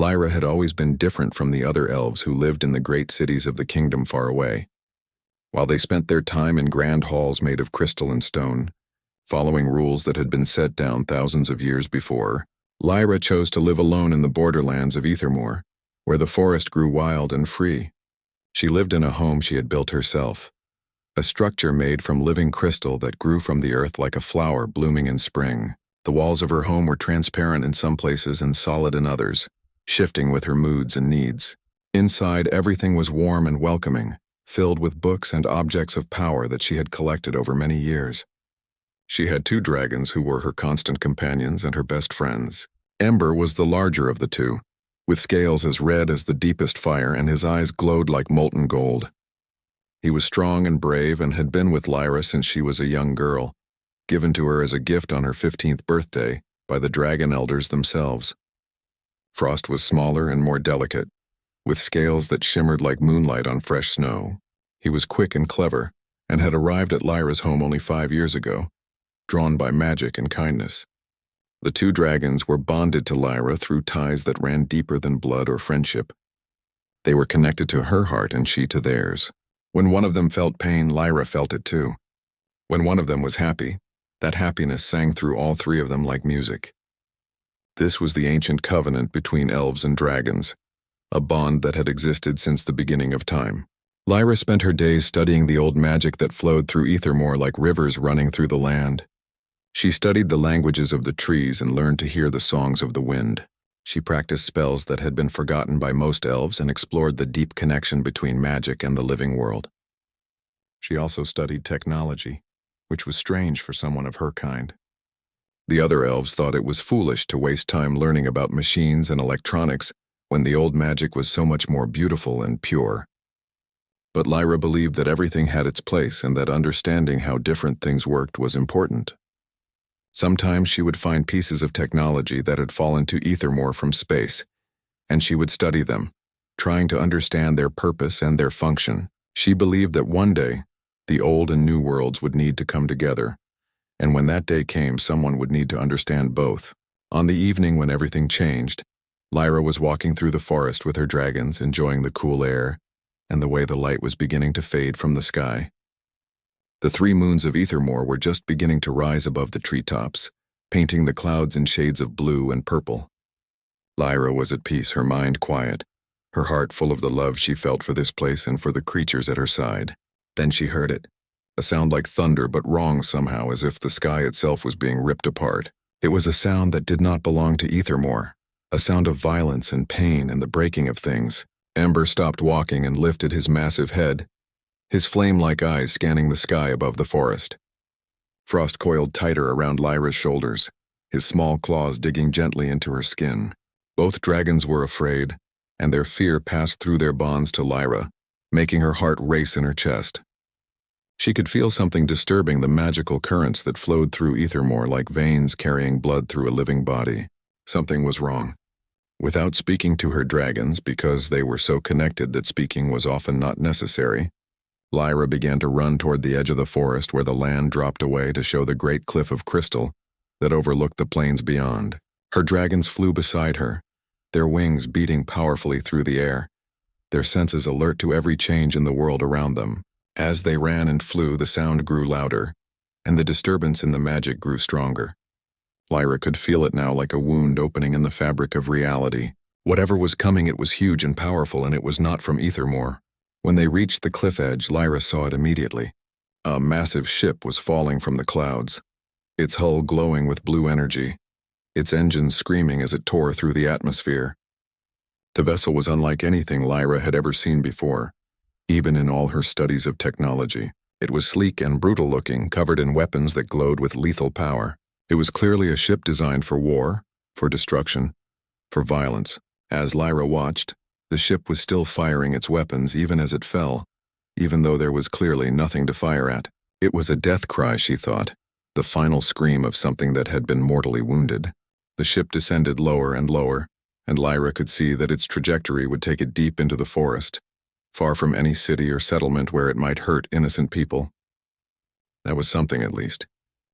Lyra had always been different from the other elves who lived in the great cities of the kingdom far away. While they spent their time in grand halls made of crystal and stone, following rules that had been set down thousands of years before, Lyra chose to live alone in the borderlands of Ethermoor, where the forest grew wild and free. She lived in a home she had built herself, a structure made from living crystal that grew from the earth like a flower blooming in spring. The walls of her home were transparent in some places and solid in others, shifting with her moods and needs. Inside, everything was warm and welcoming, filled with books and objects of power that she had collected over many years. She had 2 dragons who were her constant companions and her best friends. Ember was the larger of the 2, with scales as red as the deepest fire, and his eyes glowed like molten gold. He was strong and brave and had been with Lyra since she was a young girl, given to her as a gift on her 15th birthday by the dragon elders themselves. Frost was smaller and more delicate, with scales that shimmered like moonlight on fresh snow. He was quick and clever, and had arrived at Lyra's home only 5 years ago, drawn by magic and kindness. The 2 dragons were bonded to Lyra through ties that ran deeper than blood or friendship. They were connected to her heart and she to theirs. When one of them felt pain, Lyra felt it too. When one of them was happy, that happiness sang through all 3 of them like music. This was the ancient covenant between elves and dragons, a bond that had existed since the beginning of time. Lyra spent her days studying the old magic that flowed through Ethermoor like rivers running through the land. She studied the languages of the trees and learned to hear the songs of the wind. She practiced spells that had been forgotten by most elves and explored the deep connection between magic and the living world. She also studied technology, which was strange for someone of her kind. The other elves thought it was foolish to waste time learning about machines and electronics when the old magic was so much more beautiful and pure. But Lyra believed that everything had its place and that understanding how different things worked was important. Sometimes she would find pieces of technology that had fallen to Ethermoor from space, and she would study them, trying to understand their purpose and their function. She believed that one day, the old and new worlds would need to come together, and when that day came, someone would need to understand both. On the evening when everything changed, Lyra was walking through the forest with her dragons, enjoying the cool air and the way the light was beginning to fade from the sky. The 3 moons of Ethermoor were just beginning to rise above the treetops, painting the clouds in shades of blue and purple. Lyra was at peace, her mind quiet, her heart full of the love she felt for this place and for the creatures at her side. Then she heard it, a sound like thunder but wrong somehow, as if the sky itself was being ripped apart. It was a sound that did not belong to Ethermoor, a sound of violence and pain and the breaking of things. Ember stopped walking and lifted his massive head, his flame-like eyes scanning the sky above the forest. Frost coiled tighter around Lyra's shoulders, his small claws digging gently into her skin. Both dragons were afraid, and their fear passed through their bonds to Lyra, making her heart race in her chest. She could feel something disturbing the magical currents that flowed through Ethermoor like veins carrying blood through a living body. Something was wrong. Without speaking to her dragons, because they were so connected that speaking was often not necessary, Lyra began to run toward the edge of the forest where the land dropped away to show the great cliff of crystal that overlooked the plains beyond. Her dragons flew beside her, their wings beating powerfully through the air, their senses alert to every change in the world around them. As they ran and flew, the sound grew louder, and the disturbance in the magic grew stronger. Lyra could feel it now like a wound opening in the fabric of reality. Whatever was coming, it was huge and powerful, and it was not from Ethermoor. When they reached the cliff edge, Lyra saw it immediately. A massive ship was falling from the clouds, its hull glowing with blue energy, its engines screaming as it tore through the atmosphere. The vessel was unlike anything Lyra had ever seen before, even in all her studies of technology. It was sleek and brutal-looking, covered in weapons that glowed with lethal power. It was clearly a ship designed for war, for destruction, for violence. As Lyra watched, the ship was still firing its weapons even as it fell, even though there was clearly nothing to fire at. It was a death cry, she thought, the final scream of something that had been mortally wounded. The ship descended lower and lower, and Lyra could see that its trajectory would take it deep into the forest, far from any city or settlement where it might hurt innocent people. That was something, at least.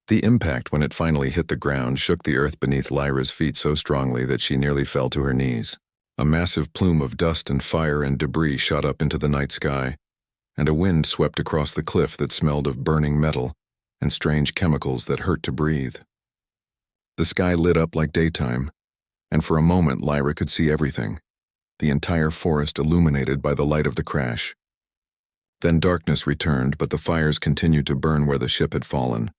The impact when it finally hit the ground shook the earth beneath Lyra's feet so strongly that she nearly fell to her knees. A massive plume of dust and fire and debris shot up into the night sky, and a wind swept across the cliff that smelled of burning metal and strange chemicals that hurt to breathe. The sky lit up like daytime, and for a moment Lyra could see everything, the entire forest illuminated by the light of the crash. Then darkness returned, but the fires continued to burn where the ship had fallen,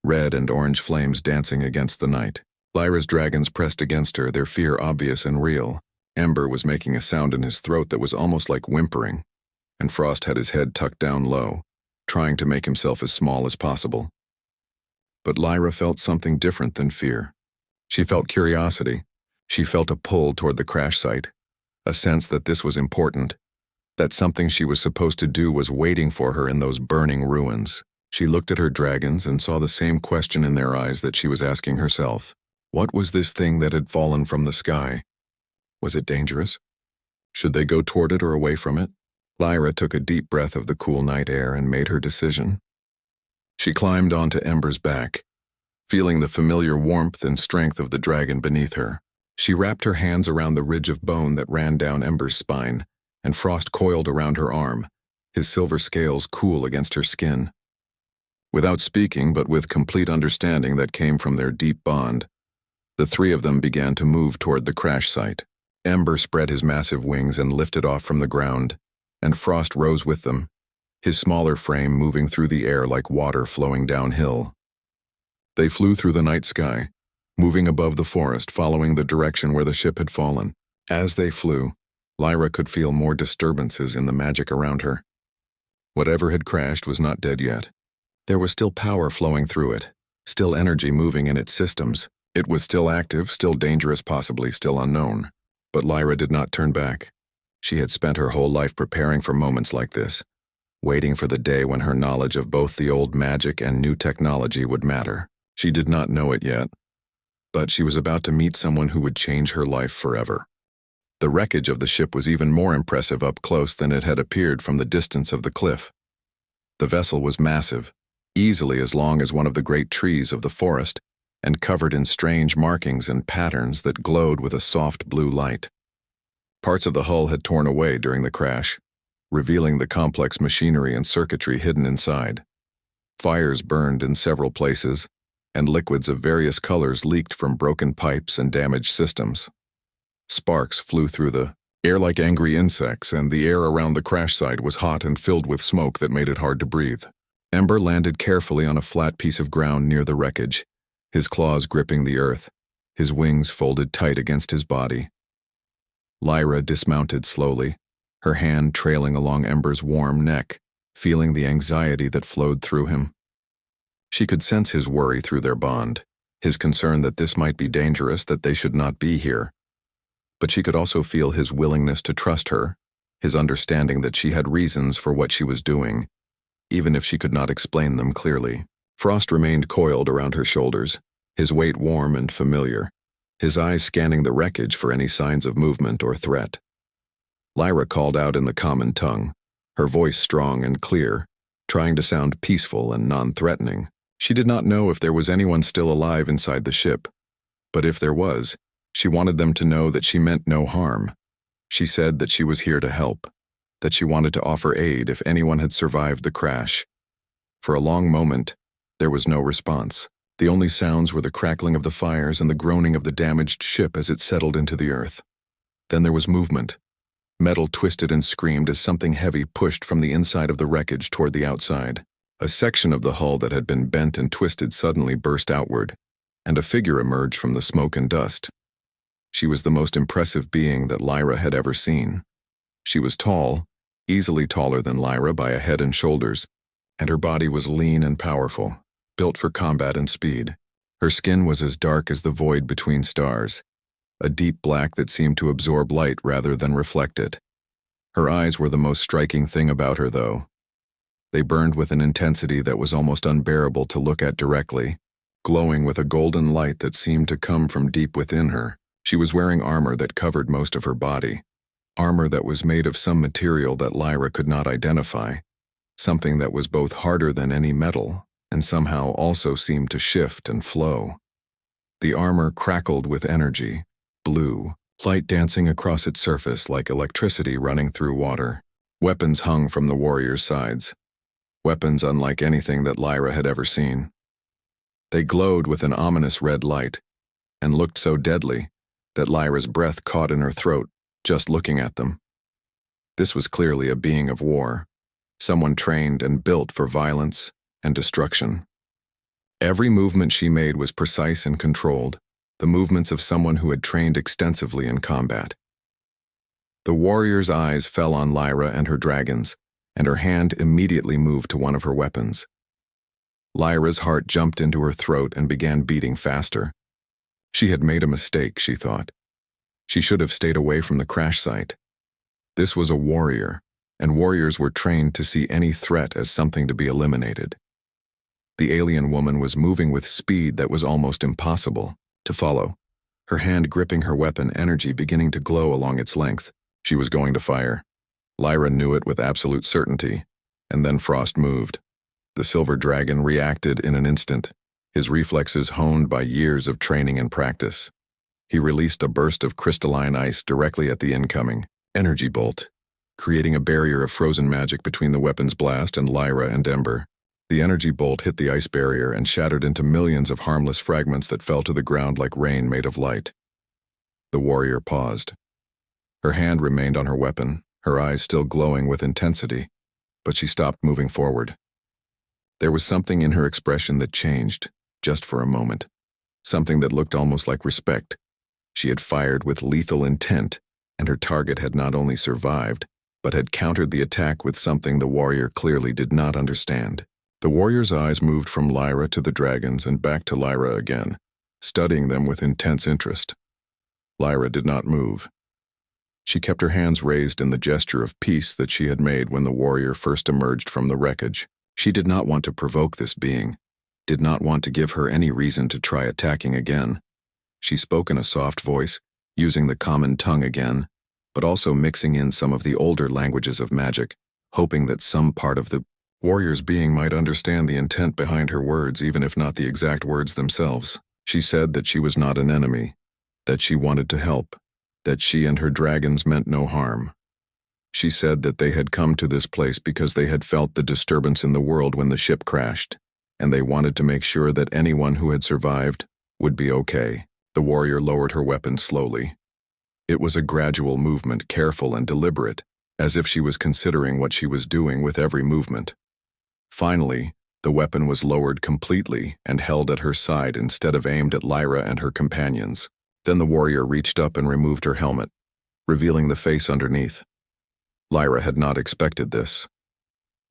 red and orange flames dancing against the night. Lyra's dragons pressed against her, their fear obvious and real. Ember was making a sound in his throat that was almost like whimpering, and Frost had his head tucked down low, trying to make himself as small as possible. But Lyra felt something different than fear. She felt curiosity. She felt a pull toward the crash site, a sense that this was important, that something she was supposed to do was waiting for her in those burning ruins. She looked at her dragons and saw the same question in their eyes that she was asking herself. What was this thing that had fallen from the sky? Was it dangerous? Should they go toward it or away from it? Lyra took a deep breath of the cool night air and made her decision. She climbed onto Ember's back, feeling the familiar warmth and strength of the dragon beneath her. She wrapped her hands around the ridge of bone that ran down Ember's spine, and Frost coiled around her arm, his silver scales cool against her skin. Without speaking, but with complete understanding that came from their deep bond, the three of them began to move toward the crash site. Ember spread his massive wings and lifted off from the ground, and Frost rose with them, his smaller frame moving through the air like water flowing downhill. They flew through the night sky, moving above the forest, following the direction where the ship had fallen. As they flew, Lyra could feel more disturbances in the magic around her. Whatever had crashed was not dead yet. There was still power flowing through it, still energy moving in its systems. It was still active, still dangerous, possibly still unknown. But Lyra did not turn back. She had spent her whole life preparing for moments like this, waiting for the day when her knowledge of both the old magic and new technology would matter. She did not know it yet, but she was about to meet someone who would change her life forever. The wreckage of the ship was even more impressive up close than it had appeared from the distance of the cliff. The vessel was massive, easily as long as one of the great trees of the forest, and covered in strange markings and patterns that glowed with a soft blue light. Parts of the hull had torn away during the crash, revealing the complex machinery and circuitry hidden inside. Fires burned in several places, and liquids of various colors leaked from broken pipes and damaged systems. Sparks flew through the air like angry insects, and the air around the crash site was hot and filled with smoke that made it hard to breathe. Ember landed carefully on a flat piece of ground near the wreckage, his claws gripping the earth, his wings folded tight against his body. Lyra dismounted slowly, her hand trailing along Ember's warm neck, feeling the anxiety that flowed through him. She could sense his worry through their bond, his concern that this might be dangerous, that they should not be here. But she could also feel his willingness to trust her, his understanding that she had reasons for what she was doing, even if she could not explain them clearly. Frost remained coiled around her shoulders, his weight warm and familiar, his eyes scanning the wreckage for any signs of movement or threat. Lyra called out in the common tongue, her voice strong and clear, trying to sound peaceful and non-threatening. She did not know if there was anyone still alive inside the ship, but if there was, she wanted them to know that she meant no harm. She said that she was here to help, that she wanted to offer aid if anyone had survived the crash. For a long moment, there was no response. The only sounds were the crackling of the fires and the groaning of the damaged ship as it settled into the earth. Then there was movement. Metal twisted and screamed as something heavy pushed from the inside of the wreckage toward the outside. A section of the hull that had been bent and twisted suddenly burst outward, and a figure emerged from the smoke and dust. She was the most impressive being that Lyra had ever seen. She was tall, easily taller than Lyra by a head and shoulders, and her body was lean and powerful, built for combat and speed. Her skin was as dark as the void between stars, a deep black that seemed to absorb light rather than reflect it. Her eyes were the most striking thing about her, though. They burned with an intensity that was almost unbearable to look at directly, glowing with a golden light that seemed to come from deep within her. She was wearing armor that covered most of her body, armor that was made of some material that Lyra could not identify, something that was both harder than any metal and somehow also seemed to shift and flow. The armor crackled with energy, blue, light dancing across its surface like electricity running through water. Weapons hung from the warriors' sides. Weapons unlike anything that Lyra had ever seen. They glowed with an ominous red light, and looked so deadly that Lyra's breath caught in her throat just looking at them. This was clearly a being of war, someone trained and built for violence and destruction. Every movement she made was precise and controlled, the movements of someone who had trained extensively in combat. The warrior's eyes fell on Lyra and her dragons, and her hand immediately moved to one of her weapons. Lyra's heart jumped into her throat and began beating faster. She had made a mistake, she thought. She should have stayed away from the crash site. This was a warrior, and warriors were trained to see any threat as something to be eliminated. The alien woman was moving with speed that was almost impossible to follow, her hand gripping her weapon, energy beginning to glow along its length. She was going to fire. Lyra knew it with absolute certainty, and then Frost moved. The silver dragon reacted in an instant, his reflexes honed by years of training and practice. He released a burst of crystalline ice directly at the incoming energy bolt, creating a barrier of frozen magic between the weapon's blast and Lyra and Ember. The energy bolt hit the ice barrier and shattered into millions of harmless fragments that fell to the ground like rain made of light. The warrior paused. Her hand remained on her weapon, her eyes still glowing with intensity, but she stopped moving forward. There was something in her expression that changed, just for a moment, something that looked almost like respect. She had fired with lethal intent, and her target had not only survived, but had countered the attack with something the warrior clearly did not understand. The warrior's eyes moved from Lyra to the dragons and back to Lyra again, studying them with intense interest. Lyra did not move. She kept her hands raised in the gesture of peace that she had made when the warrior first emerged from the wreckage. She did not want to provoke this being, did not want to give her any reason to try attacking again. She spoke in a soft voice, using the common tongue again, but also mixing in some of the older languages of magic, hoping that some part of the warrior's being might understand the intent behind her words, even if not the exact words themselves. She said that she was not an enemy, that she wanted to help, that she and her dragons meant no harm. She said that they had come to this place because they had felt the disturbance in the world when the ship crashed, and they wanted to make sure that anyone who had survived would be okay. The warrior lowered her weapon slowly. It was a gradual movement, careful and deliberate, as if she was considering what she was doing with every movement. Finally, the weapon was lowered completely and held at her side instead of aimed at Lyra and her companions. Then the warrior reached up and removed her helmet, revealing the face underneath. Lyra had not expected this.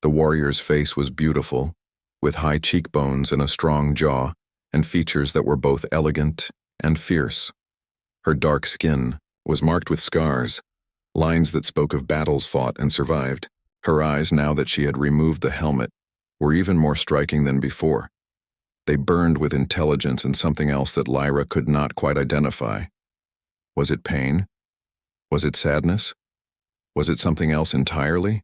The warrior's face was beautiful, with high cheekbones and a strong jaw, and features that were both elegant and fierce. Her dark skin was marked with scars, lines that spoke of battles fought and survived. Her eyes, now that she had removed the helmet, were even more striking than before. They burned with intelligence and something else that Lyra could not quite identify. Was it pain? Was it sadness? Was it something else entirely?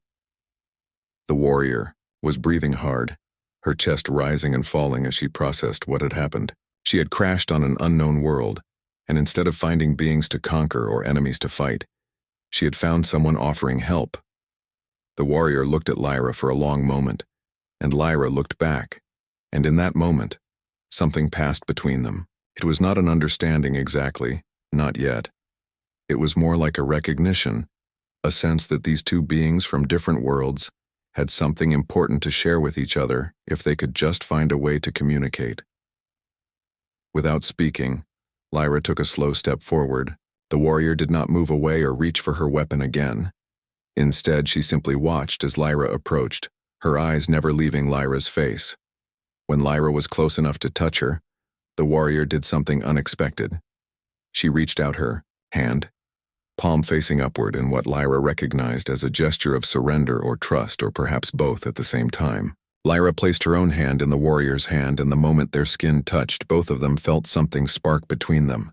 The warrior was breathing hard, her chest rising and falling as she processed what had happened. She had crashed on an unknown world, and instead of finding beings to conquer or enemies to fight, she had found someone offering help. The warrior looked at Lyra for a long moment, and Lyra looked back, and in that moment, something passed between them. It was not an understanding exactly, not yet. It was more like a recognition, a sense that these two beings from different worlds had something important to share with each other if they could just find a way to communicate. Without speaking, Lyra took a slow step forward. The warrior did not move away or reach for her weapon again. Instead, she simply watched as Lyra approached, her eyes never leaving Lyra's face. When Lyra was close enough to touch her, the warrior did something unexpected. She reached out her hand, palm facing upward in what Lyra recognized as a gesture of surrender or trust, or perhaps both at the same time. Lyra placed her own hand in the warrior's hand, and the moment their skin touched, both of them felt something spark between them.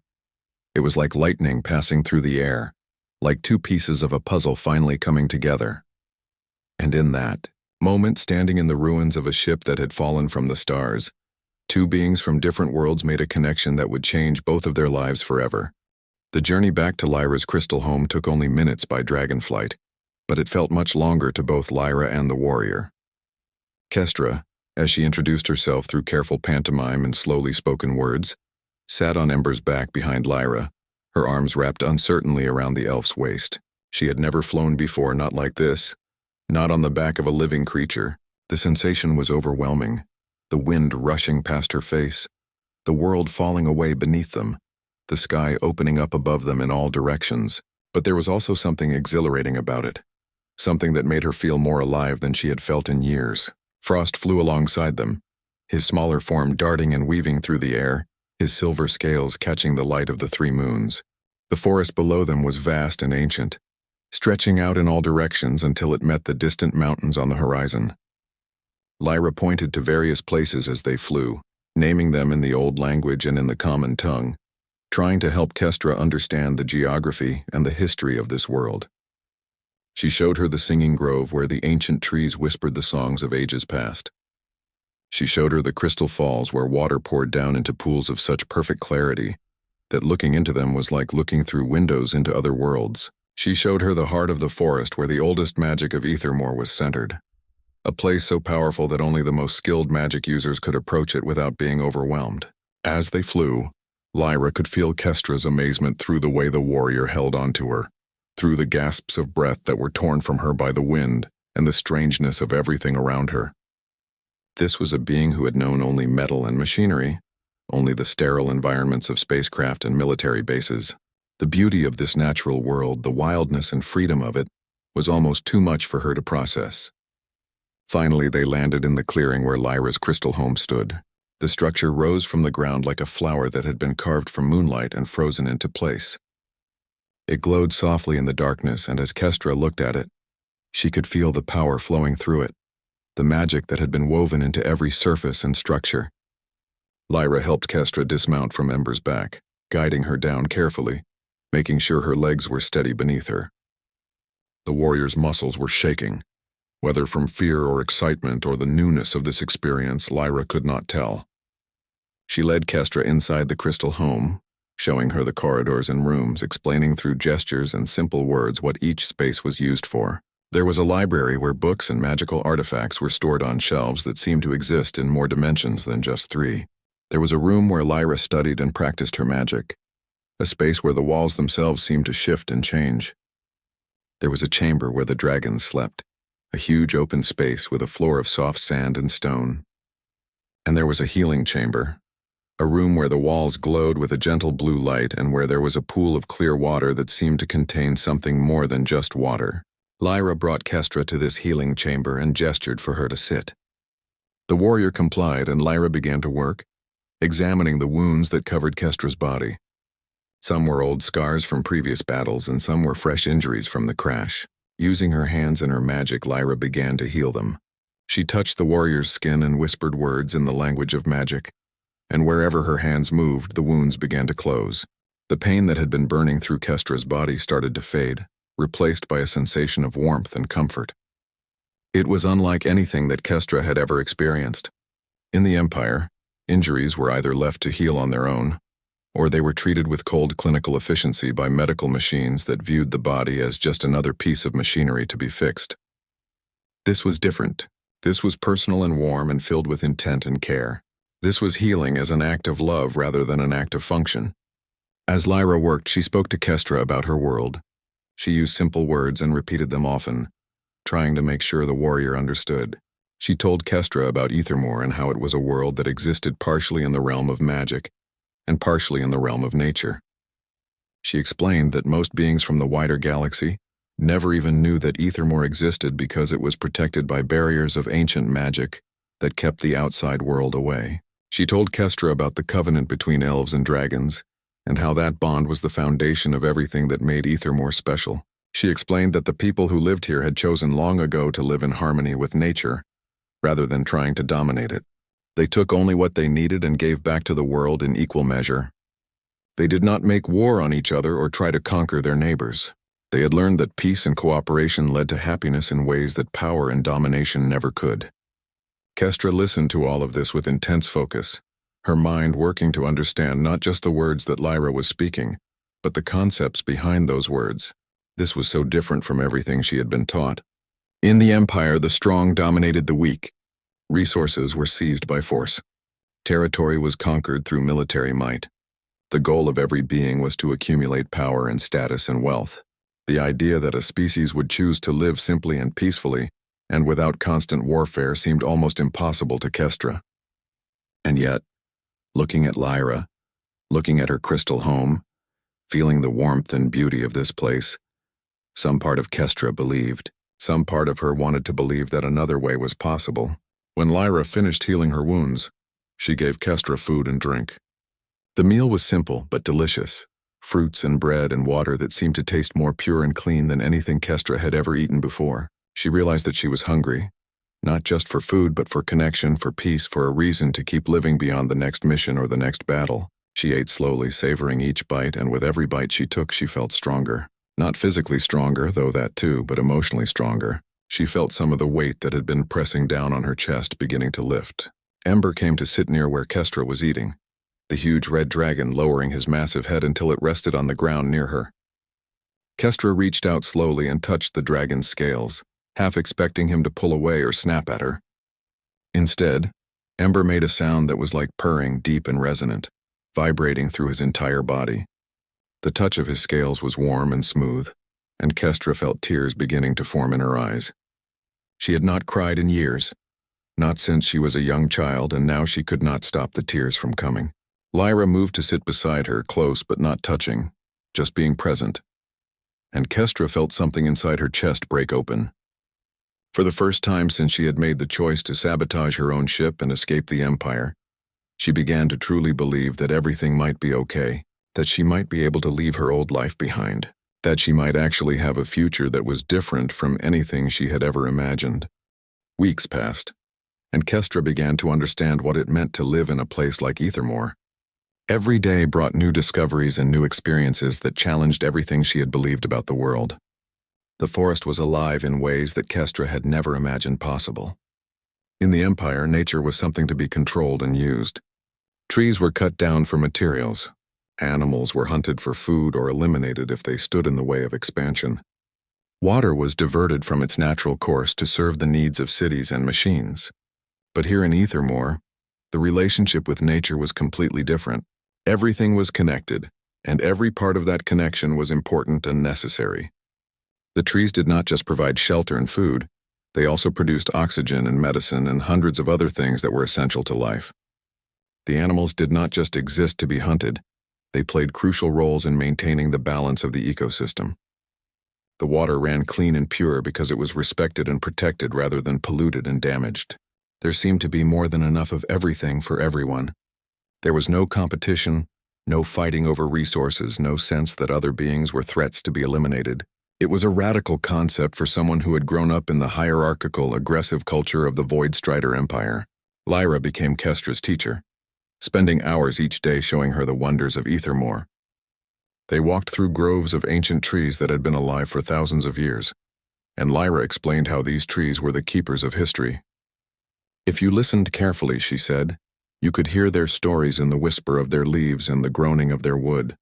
It was like lightning passing through the air, like two pieces of a puzzle finally coming together. And in that moment, standing in the ruins of a ship that had fallen from the stars, two beings from different worlds made a connection that would change both of their lives forever. The journey back to Lyra's crystal home took only minutes by dragonflight, but it felt much longer to both Lyra and the warrior. Kestra, as she introduced herself through careful pantomime and slowly spoken words, sat on Ember's back behind Lyra, her arms wrapped uncertainly around the elf's waist. She had never flown before, not like this, not on the back of a living creature. The sensation was overwhelming, the wind rushing past her face, the world falling away beneath them, the sky opening up above them in all directions. But there was also something exhilarating about it, something that made her feel more alive than she had felt in years. Frost flew alongside them, his smaller form darting and weaving through the air, his silver scales catching the light of the three moons. The forest below them was vast and ancient, stretching out in all directions until it met the distant mountains on the horizon. Lyra pointed to various places as they flew, naming them in the old language and in the common tongue, trying to help Kestra understand the geography and the history of this world. She showed her the singing grove where the ancient trees whispered the songs of ages past. She showed her the crystal falls where water poured down into pools of such perfect clarity that looking into them was like looking through windows into other worlds. She showed her the heart of the forest where the oldest magic of Ethermore was centered, a place so powerful that only the most skilled magic users could approach it without being overwhelmed. As they flew, Lyra could feel Kestra's amazement through the way the warrior held onto her, through the gasps of breath that were torn from her by the wind and the strangeness of everything around her. This was a being who had known only metal and machinery, only the sterile environments of spacecraft and military bases. The beauty of this natural world, the wildness and freedom of it, was almost too much for her to process. Finally, they landed in the clearing where Lyra's crystal home stood. The structure rose from the ground like a flower that had been carved from moonlight and frozen into place. It glowed softly in the darkness, and as Kestra looked at it, she could feel the power flowing through it, the magic that had been woven into every surface and structure. Lyra helped Kestra dismount from Ember's back, guiding her down carefully, making sure her legs were steady beneath her. The warrior's muscles were shaking. Whether from fear or excitement or the newness of this experience, Lyra could not tell. She led Kestra inside the crystal home, showing her the corridors and rooms, explaining through gestures and simple words what each space was used for. There was a library where books and magical artifacts were stored on shelves that seemed to exist in more dimensions than just 3. There was a room where Lyra studied and practiced her magic, a space where the walls themselves seemed to shift and change. There was a chamber where the dragons slept, a huge open space with a floor of soft sand and stone. And there was a healing chamber, a room where the walls glowed with a gentle blue light and where there was a pool of clear water that seemed to contain something more than just water. Lyra brought Kestra to this healing chamber and gestured for her to sit. The warrior complied, and Lyra began to work, examining the wounds that covered Kestra's body. Some were old scars from previous battles, and some were fresh injuries from the crash. Using her hands and her magic, Lyra began to heal them. She touched the warrior's skin and whispered words in the language of magic, and wherever her hands moved, the wounds began to close. The pain that had been burning through Kestra's body started to fade, replaced by a sensation of warmth and comfort. It was unlike anything that Kestra had ever experienced. In the Empire, injuries were either left to heal on their own, or they were treated with cold clinical efficiency by medical machines that viewed the body as just another piece of machinery to be fixed. This was different. This was personal and warm and filled with intent and care. This was healing as an act of love rather than an act of function. As Lyra worked, she spoke to Kestra about her world. She used simple words and repeated them often, trying to make sure the warrior understood. She told Kestra about Ethermore and how it was a world that existed partially in the realm of magic and partially in the realm of nature. She explained that most beings from the wider galaxy never even knew that Ethermore existed because it was protected by barriers of ancient magic that kept the outside world away. She told Kestra about the covenant between elves and dragons, and how that bond was the foundation of everything that made Ethermore special. She explained that the people who lived here had chosen long ago to live in harmony with nature, rather than trying to dominate it. They took only what they needed and gave back to the world in equal measure. They did not make war on each other or try to conquer their neighbors. They had learned that peace and cooperation led to happiness in ways that power and domination never could. Kestra listened to all of this with intense focus, her mind working to understand not just the words that Lyra was speaking, But the concepts behind those words, this was so different from everything she had been taught. In the Empire, the strong dominated the weak. Resources were seized by force. Territory was conquered through military might. The goal of every being was to accumulate power and status and wealth. The idea that a species would choose to live simply and peacefully, and without constant warfare, seemed almost impossible to Kestra. And yet, looking at Lyra, looking at her crystal home, feeling the warmth and beauty of this place, some part of Kestra believed. Some part of her wanted to believe that another way was possible. When Lyra finished healing her wounds, she gave Kestra food and drink. The meal was simple but delicious. Fruits and bread and water that seemed to taste more pure and clean than anything Kestra had ever eaten before. She realized that she was hungry, not just for food but for connection, for peace, for a reason to keep living beyond the next mission or the next battle. She ate slowly, savoring each bite, and with every bite she took she felt stronger. Not physically stronger, though that too, but emotionally stronger. She felt some of the weight that had been pressing down on her chest beginning to lift. Ember came to sit near where Kestra was eating, the huge red dragon lowering his massive head until it rested on the ground near her. Kestra reached out slowly and touched the dragon's scales, half expecting him to pull away or snap at her. Instead, Ember made a sound that was like purring, deep and resonant, vibrating through his entire body. The touch of his scales was warm and smooth, and Kestra felt tears beginning to form in her eyes. She had not cried in years, not since she was a young child, and now she could not stop the tears from coming. Lyra moved to sit beside her, close but not touching, just being present. And Kestra felt something inside her chest break open. For the first time since she had made the choice to sabotage her own ship and escape the Empire, she began to truly believe that everything might be okay, that she might be able to leave her old life behind, that she might actually have a future that was different from anything she had ever imagined. Weeks passed, and Kestra began to understand what it meant to live in a place like Ethermore. Every day brought new discoveries and new experiences that challenged everything she had believed about the world. The forest was alive in ways that Kestra had never imagined possible. In the Empire, nature was something to be controlled and used. Trees were cut down for materials. Animals were hunted for food or eliminated if they stood in the way of expansion. Water was diverted from its natural course to serve the needs of cities and machines. But here in Ethermore, the relationship with nature was completely different. Everything was connected, and every part of that connection was important and necessary. The trees did not just provide shelter and food, they also produced oxygen and medicine and hundreds of other things that were essential to life. The animals did not just exist to be hunted, they played crucial roles in maintaining the balance of the ecosystem. The water ran clean and pure because it was respected and protected rather than polluted and damaged. There seemed to be more than enough of everything for everyone. There was no competition, no fighting over resources, no sense that other beings were threats to be eliminated. It was a radical concept for someone who had grown up in the hierarchical, aggressive culture of the Voidstrider Empire. Lyra became Kestra's teacher, spending hours each day showing her the wonders of Ethermore. They walked through groves of ancient trees that had been alive for thousands of years, and Lyra explained how these trees were the keepers of history. If you listened carefully, she said, you could hear their stories in the whisper of their leaves and the groaning of their wood.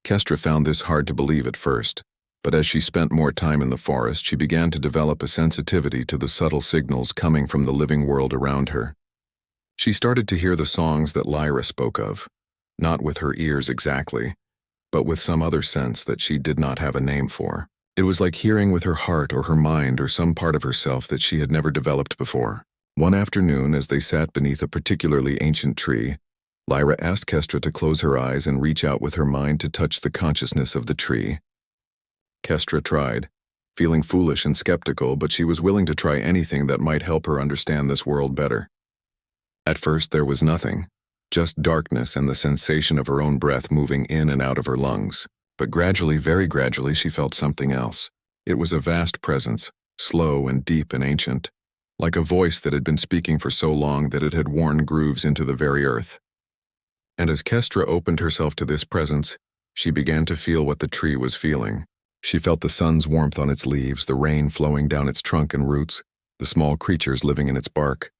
Kestra found this hard to believe at first, but as she spent more time in the forest, she began to develop a sensitivity to the subtle signals coming from the living world around her. She started to hear the songs that Lyra spoke of, not with her ears exactly, but with some other sense that she did not have a name for. It was like hearing with her heart or her mind or some part of herself that she had never developed before. One afternoon, as they sat beneath a particularly ancient tree, Lyra asked Kestra to close her eyes and reach out with her mind to touch the consciousness of the tree. Kestra tried, feeling foolish and skeptical, but she was willing to try anything that might help her understand this world better. At first there was nothing, just darkness and the sensation of her own breath moving in and out of her lungs. But gradually, very gradually, she felt something else. It was a vast presence, slow and deep and ancient, like a voice that had been speaking for so long that it had worn grooves into the very earth. And as Kestra opened herself to this presence, she began to feel what the tree was feeling. She felt the sun's warmth on its leaves, the rain flowing down its trunk and roots, the small creatures living in its bark.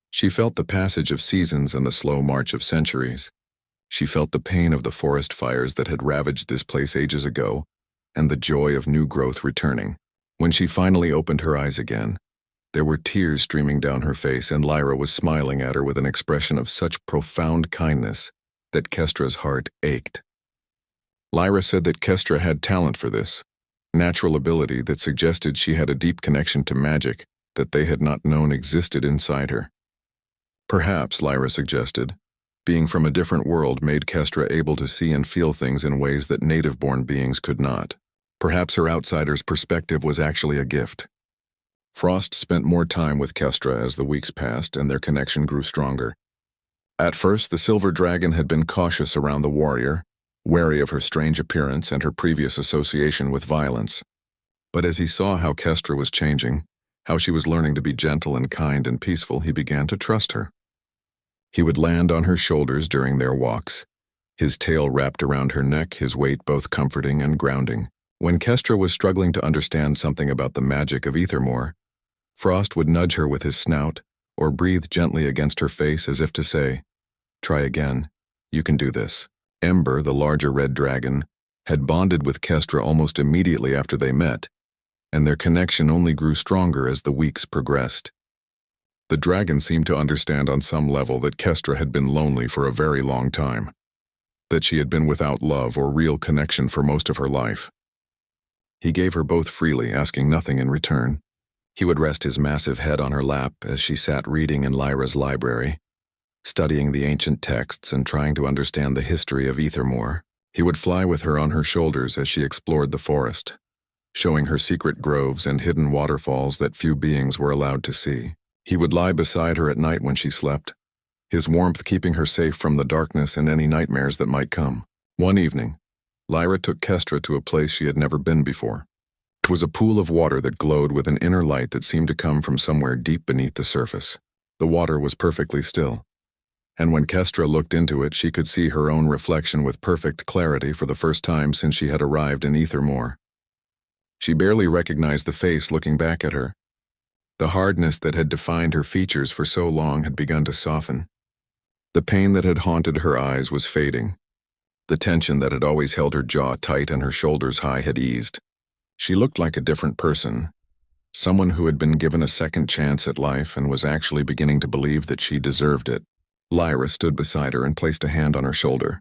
She felt the passage of seasons and the slow march of centuries. She felt the pain of the forest fires that had ravaged this place ages ago, and the joy of new growth returning. When she finally opened her eyes again, there were tears streaming down her face, and Lyra was smiling at her with an expression of such profound kindness that Kestra's heart ached. Lyra said that Kestra had talent for this, natural ability that suggested she had a deep connection to magic that they had not known existed inside her. Perhaps, Lyra suggested, being from a different world made Kestra able to see and feel things in ways that native-born beings could not. Perhaps her outsider's perspective was actually a gift. Frost spent more time with Kestra as the weeks passed and their connection grew stronger. At first, the silver dragon had been cautious around the warrior, wary of her strange appearance and her previous association with violence. But as he saw how Kestra was changing, how she was learning to be gentle and kind and peaceful, he began to trust her. He would land on her shoulders during their walks, his tail wrapped around her neck, his weight both comforting and grounding. When Kestra was struggling to understand something about the magic of Ethermore, Frost would nudge her with his snout or breathe gently against her face as if to say, "Try again, you can do this." Ember, the larger red dragon, had bonded with Kestra almost immediately after they met, and their connection only grew stronger as the weeks progressed. The dragon seemed to understand on some level that Kestra had been lonely for a very long time, that she had been without love or real connection for most of her life. He gave her both freely, asking nothing in return. He would rest his massive head on her lap as she sat reading in Lyra's library, studying the ancient texts and trying to understand the history of Ethermore. He would fly with her on her shoulders as she explored the forest, showing her secret groves and hidden waterfalls that few beings were allowed to see. He would lie beside her at night when she slept, his warmth keeping her safe from the darkness and any nightmares that might come. One evening, Lyra took Kestra to a place she had never been before. It was a pool of water that glowed with an inner light that seemed to come from somewhere deep beneath the surface. The water was perfectly still, and when Kestra looked into it, she could see her own reflection with perfect clarity for the first time since she had arrived in Ethermore. She barely recognized the face looking back at her. The hardness that had defined her features for so long had begun to soften. The pain that had haunted her eyes was fading. The tension that had always held her jaw tight and her shoulders high had eased. She looked like a different person, someone who had been given a second chance at life and was actually beginning to believe that she deserved it. Lyra stood beside her and placed a hand on her shoulder.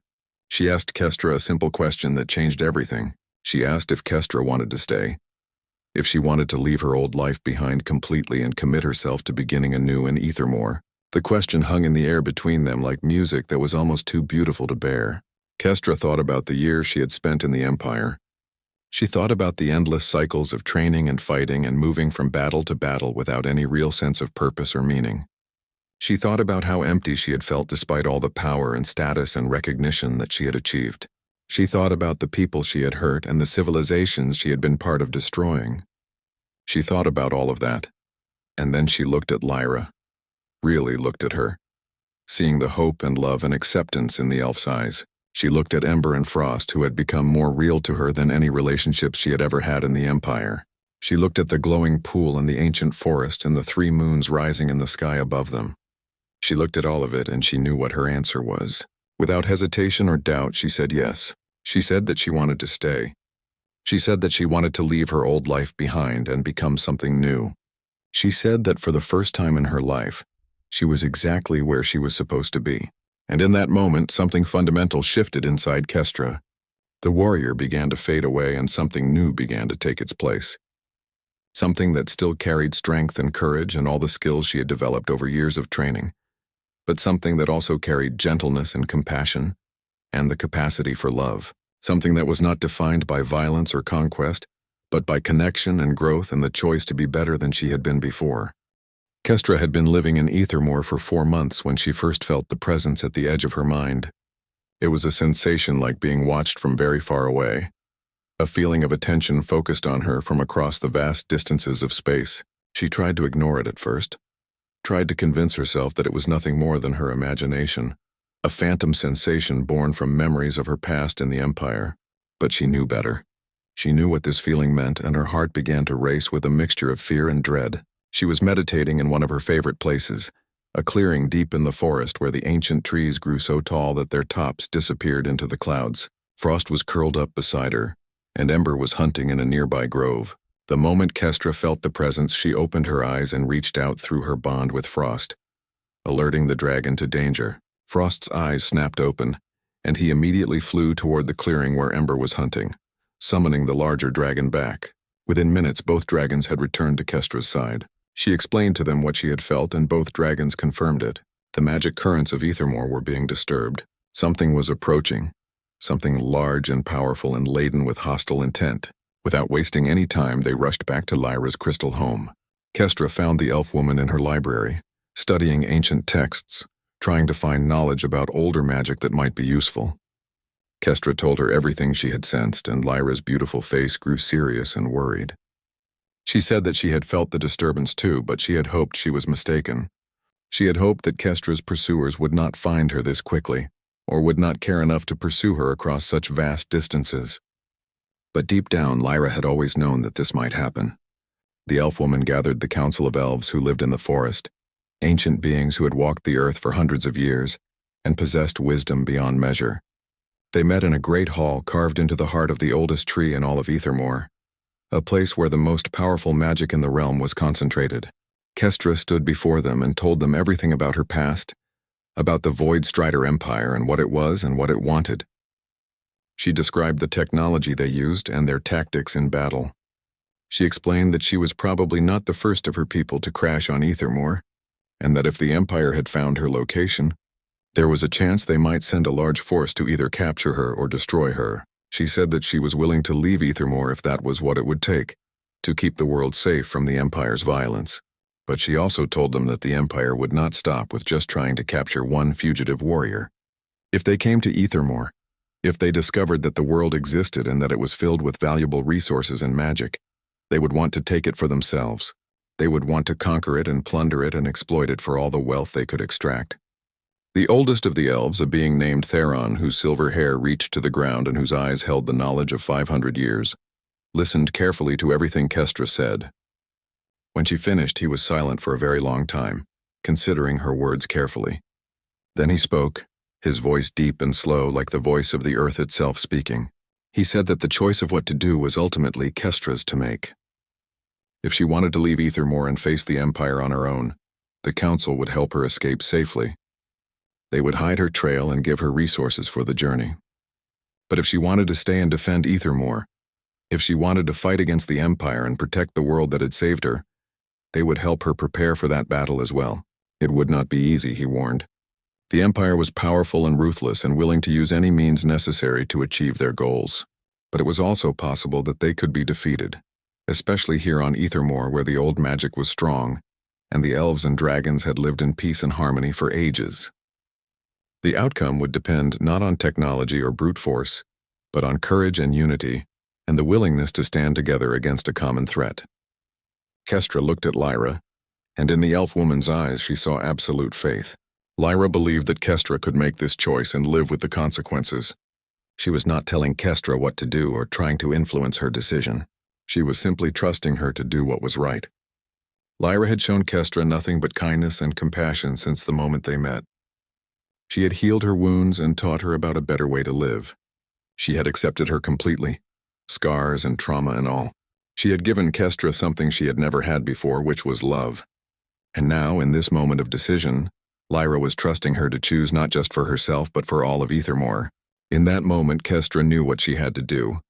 She asked Kestra a simple question that changed everything. She asked if Kestra wanted to stay, if she wanted to leave her old life behind completely and commit herself to beginning anew in Ethermore. The question hung in the air between them like music that was almost too beautiful to bear. Kestra thought about the years she had spent in the Empire. She thought about the endless cycles of training and fighting and moving from battle to battle without any real sense of purpose or meaning. She thought about how empty she had felt despite all the power and status and recognition that she had achieved. She thought about the people she had hurt and the civilizations she had been part of destroying. She thought about all of that, and then she looked at Lyra, really looked at her, seeing the hope and love and acceptance in the elf's eyes. She looked at Ember and Frost, who had become more real to her than any relationships she had ever had in the Empire. She looked at the glowing pool and the ancient forest and the 3 moons rising in the sky above them. She looked at all of it and she knew what her answer was. Without hesitation or doubt, she said yes. She said that she wanted to stay. She said that she wanted to leave her old life behind and become something new. She said that for the first time in her life, she was exactly where she was supposed to be. And in that moment, something fundamental shifted inside Kestra. The warrior began to fade away and something new began to take its place. Something that still carried strength and courage and all the skills she had developed over years of training, but something that also carried gentleness and compassion and the capacity for love. Something that was not defined by violence or conquest, but by connection and growth and the choice to be better than she had been before. Kestra had been living in Ethermore for 4 months when she first felt the presence at the edge of her mind. It was a sensation like being watched from very far away, a feeling of attention focused on her from across the vast distances of space. She tried to ignore it at first, tried to convince herself that it was nothing more than her imagination, a phantom sensation born from memories of her past in the Empire. But she knew better. She knew what this feeling meant, and her heart began to race with a mixture of fear and dread. She was meditating in one of her favorite places, a clearing deep in the forest where the ancient trees grew so tall that their tops disappeared into the clouds. Frost was curled up beside her, and Ember was hunting in a nearby grove. The moment Kestra felt the presence, she opened her eyes and reached out through her bond with Frost, alerting the dragon to danger. Frost's eyes snapped open, and he immediately flew toward the clearing where Ember was hunting, summoning the larger dragon back. Within minutes, both dragons had returned to Kestra's side. She explained to them what she had felt, and both dragons confirmed it. The magic currents of Ethermore were being disturbed. Something was approaching, something large and powerful and laden with hostile intent. Without wasting any time, they rushed back to Lyra's crystal home. Kestra found the elf woman in her library, studying ancient texts, trying to find knowledge about older magic that might be useful. Kestra told her everything she had sensed, and Lyra's beautiful face grew serious and worried. She said that she had felt the disturbance too, but she had hoped she was mistaken. She had hoped that Kestra's pursuers would not find her this quickly, or would not care enough to pursue her across such vast distances. But deep down, Lyra had always known that this might happen. The elf woman gathered the council of elves who lived in the forest, ancient beings who had walked the earth for hundreds of years and possessed wisdom beyond measure. They met in a great hall carved into the heart of the oldest tree in all of Ethermore, a place where the most powerful magic in the realm was concentrated. Kestra stood before them and told them everything about her past, about the Void Strider Empire and what it was and what it wanted. She described the technology they used and their tactics in battle. She explained that she was probably not the first of her people to crash on Ethermore, and that if the Empire had found her location, there was a chance they might send a large force to either capture her or destroy her. She said that she was willing to leave Ethermore if that was what it would take, to keep the world safe from the Empire's violence. But she also told them that the Empire would not stop with just trying to capture one fugitive warrior. If they came to Ethermore, if they discovered that the world existed and that it was filled with valuable resources and magic, they would want to take it for themselves. They would want to conquer it and plunder it and exploit it for all the wealth they could extract. The oldest of the elves, a being named Theron, whose silver hair reached to the ground and whose eyes held the knowledge of 500 years, listened carefully to everything Kestra said. When she finished, he was silent for a very long time, considering her words carefully. Then he spoke, his voice deep and slow like the voice of the earth itself speaking. He said that the choice of what to do was ultimately Kestra's to make. If she wanted to leave Ethermore and face the Empire on her own, the Council would help her escape safely. They would hide her trail and give her resources for the journey. But if she wanted to stay and defend Ethermore, if she wanted to fight against the Empire and protect the world that had saved her, they would help her prepare for that battle as well. It would not be easy, he warned. The Empire was powerful and ruthless and willing to use any means necessary to achieve their goals. But it was also possible that they could be defeated, especially here on Ethermore where the old magic was strong, and the elves and dragons had lived in peace and harmony for ages. The outcome would depend not on technology or brute force, but on courage and unity, and the willingness to stand together against a common threat. Kestra looked at Lyra, and in the elf woman's eyes she saw absolute faith. Lyra believed that Kestra could make this choice and live with the consequences. She was not telling Kestra what to do or trying to influence her decision. She was simply trusting her to do what was right. Lyra had shown Kestra nothing but kindness and compassion since the moment they met. She had healed her wounds and taught her about a better way to live. She had accepted her completely, scars and trauma and all. She had given Kestra something she had never had before, which was love. And now, in this moment of decision, Lyra was trusting her to choose not just for herself but for all of Ethermore. In that moment, Kestra knew what she had to do.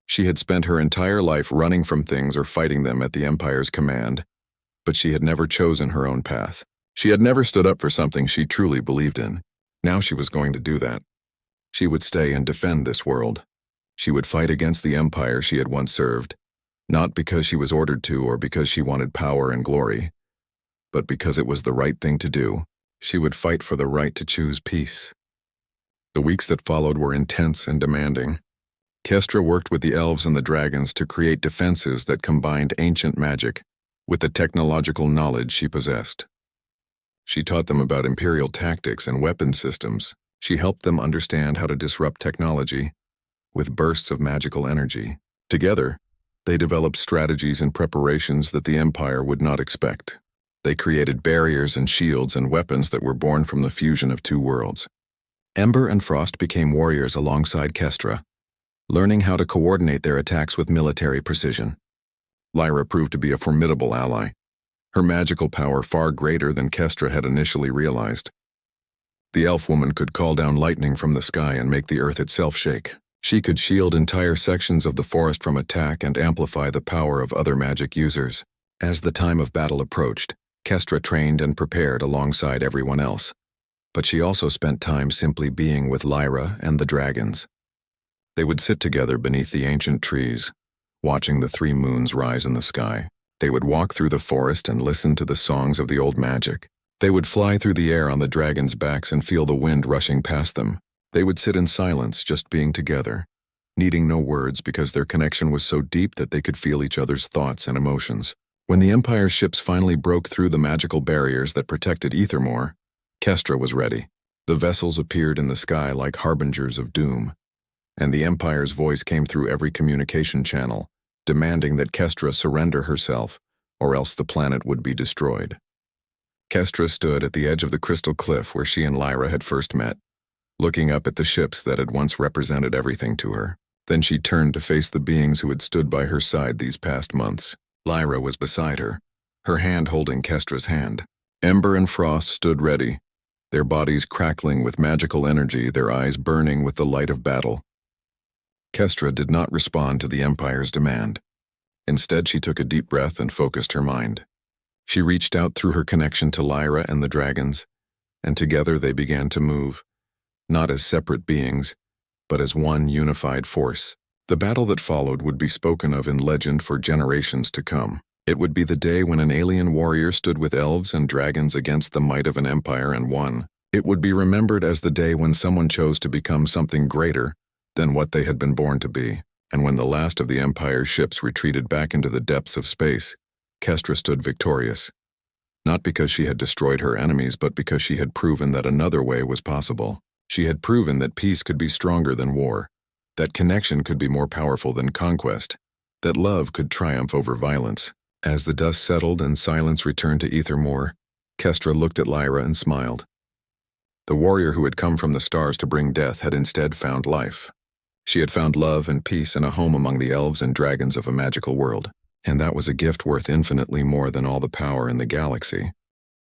She had spent her entire life running from things or fighting them at the Empire's command, but she had never chosen her own path. She had never stood up for something she truly believed in. Now she was going to do that. She would stay and defend this world. She would fight against the Empire she had once served, not because she was ordered to or because she wanted power and glory, but because it was the right thing to do. She would fight for the right to choose peace. The weeks that followed were intense and demanding. Kestra worked with the elves and the dragons to create defenses that combined ancient magic with the technological knowledge she possessed. She taught them about imperial tactics and weapon systems. She helped them understand how to disrupt technology with bursts of magical energy. Together, they developed strategies and preparations that the Empire would not expect. They created barriers and shields and weapons that were born from the fusion of two worlds. Ember and Frost became warriors alongside Kestra, learning how to coordinate their attacks with military precision. Lyra proved to be a formidable ally, her magical power far greater than Kestra had initially realized. The elf woman could call down lightning from the sky and make the earth itself shake. She could shield entire sections of the forest from attack and amplify the power of other magic users. As the time of battle approached, Kestra trained and prepared alongside everyone else. But she also spent time simply being with Lyra and the dragons. They would sit together beneath the ancient trees, watching the 3 moons rise in the sky. They would walk through the forest and listen to the songs of the old magic. They would fly through the air on the dragons' backs and feel the wind rushing past them. They would sit in silence, just being together, needing no words because their connection was so deep that they could feel each other's thoughts and emotions. When the Empire's ships finally broke through the magical barriers that protected Ethermore, Kestra was ready. The vessels appeared in the sky like harbingers of doom, and the Empire's voice came through every communication channel, demanding that Kestra surrender herself, or else the planet would be destroyed. Kestra stood at the edge of the crystal cliff where she and Lyra had first met, looking up at the ships that had once represented everything to her. Then she turned to face the beings who had stood by her side these past months. Lyra was beside her, her hand holding Kestra's hand. Ember and Frost stood ready, their bodies crackling with magical energy, their eyes burning with the light of battle. Kestra did not respond to the Empire's demand. Instead, she took a deep breath and focused her mind. She reached out through her connection to Lyra and the dragons, and together they began to move, not as separate beings, but as one unified force. The battle that followed would be spoken of in legend for generations to come. It would be the day when an alien warrior stood with elves and dragons against the might of an empire and won. It would be remembered as the day when someone chose to become something greater than what they had been born to be, and when the last of the Empire's ships retreated back into the depths of space, Kestra stood victorious, not because she had destroyed her enemies, but because she had proven that another way was possible. She had proven that peace could be stronger than war, that connection could be more powerful than conquest, that love could triumph over violence. As the dust settled and silence returned to Ethermore, Kestra looked at Lyra and smiled. The warrior who had come from the stars to bring death had instead found life. She had found love and peace and a home among the elves and dragons of a magical world. And that was a gift worth infinitely more than all the power in the galaxy.